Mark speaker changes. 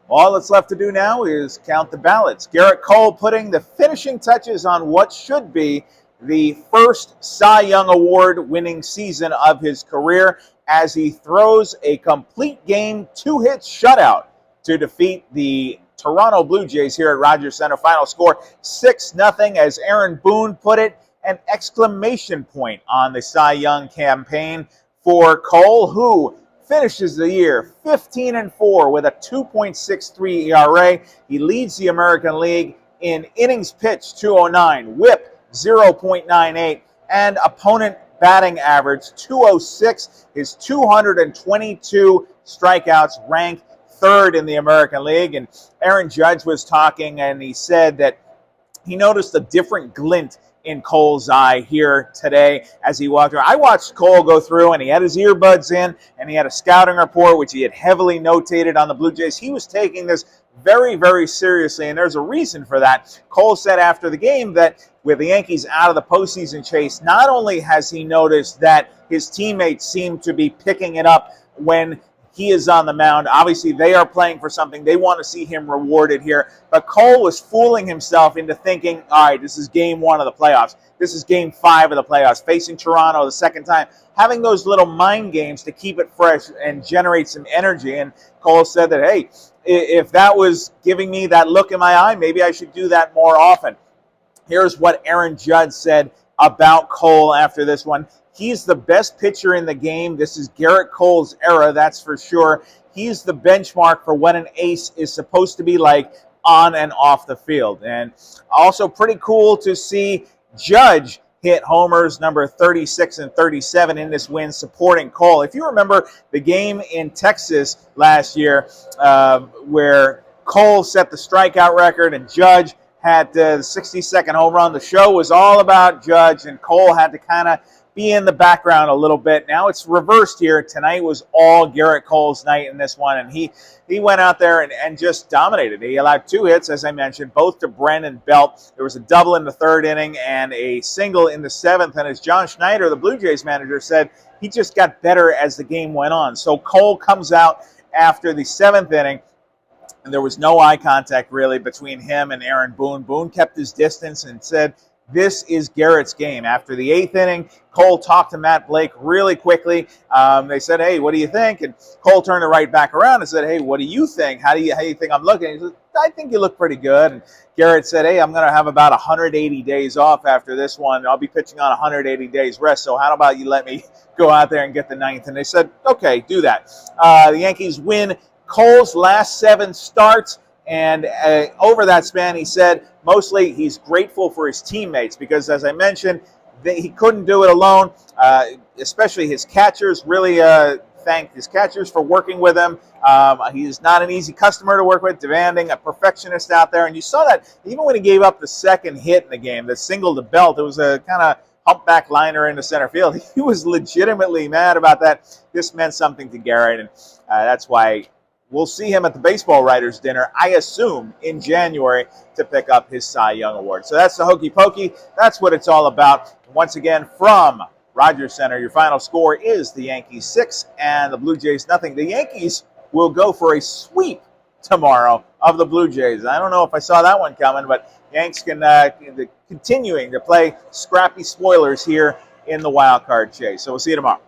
Speaker 1: All that's left to do now is count the ballots. Gerrit Cole putting the finishing touches on what should be the first Cy Young Award winning season of his career as he throws a complete game, 2-hit shutout to defeat the Toronto Blue Jays here at Rogers Center. Final score 6-0. As Aaron Boone put it, an exclamation point on the Cy Young campaign for Cole, who finishes the year 15-4 with a 2.63 ERA. He leads the American League in innings pitched 209, whip 0.98, and opponent batting average 206. His 222 strikeouts rank third in the American League. And Aaron Judge was talking, and he said that he noticed a different glint in Cole's eye here today as he walked around. I watched Cole go through, and he had his earbuds in, and he had a scouting report, which he had heavily notated on the Blue Jays. He was taking this very, very seriously, and there's a reason for that. Cole said after the game that with the Yankees out of the postseason chase, not only has he noticed that his teammates seem to be picking it up when he is on the mound. Obviously, they are playing for something. They want to see him rewarded here. But Cole was fooling himself into thinking, all right, this is game 1 of the playoffs. This is game 5 of the playoffs, facing Toronto the second time. Having those little mind games to keep it fresh and generate some energy. And Cole said that, hey, if that was giving me that look in my eye, maybe I should do that more often. Here's what Aaron Judge said about Cole after this one. He's the best pitcher in the game. This is Gerrit Cole's era, that's for sure. He's the benchmark for what an ace is supposed to be like on and off the field. And also pretty cool to see Judge hit homers number 36 and 37 in this win, supporting Cole. If you remember the game in Texas last year where Cole set the strikeout record and Judge had the 60-second home run, the show was all about Judge, and Cole had to kind of be in the background a little bit. Now it's reversed here. Tonight was all Gerrit Cole's night in this one, and he went out there and just dominated. He allowed 2 hits, as I mentioned, both to Brandon Belt. There was a double in the 3rd inning and a single in the 7th, and as John Schneider, the Blue Jays manager, said, he just got better as the game went on. So Cole comes out after the 7th inning, and there was no eye contact really between him and Aaron Boone. Boone kept his distance and said, this is Gerrit's game. After the 8th inning, Cole talked to Matt Blake really quickly. They said, hey, what do you think? And Cole turned it right back around and said, hey, what do you think? How do you think I'm looking? He said, I think you look pretty good. And Gerrit said, hey, I'm going to have about 180 days off after this one. I'll be pitching on 180 days rest. So how about you let me go out there and get the 9th? And they said, okay, do that. The Yankees win Cole's last 7 starts. And over that span, he said, mostly he's grateful for his teammates because, as I mentioned, he couldn't do it alone, especially his catchers. Really thanked his catchers for working with him. He's not an easy customer to work with, demanding, a perfectionist out there. And you saw that even when he gave up the 2nd hit in the game, the single to Belt, it was a kind of humpback liner into center field. He was legitimately mad about that. This meant something to Gerrit, and that's why we'll see him at the Baseball Writers Dinner, I assume, in January to pick up his Cy Young Award. So that's the Hokey Pokey. That's what it's all about. Once again, from Rogers Center, your final score is the Yankees 6 and the Blue Jays nothing. The Yankees will go for a sweep tomorrow of the Blue Jays. I don't know if I saw that one coming, but Yanks can continuing to play scrappy spoilers here in the wild card chase. So we'll see you tomorrow.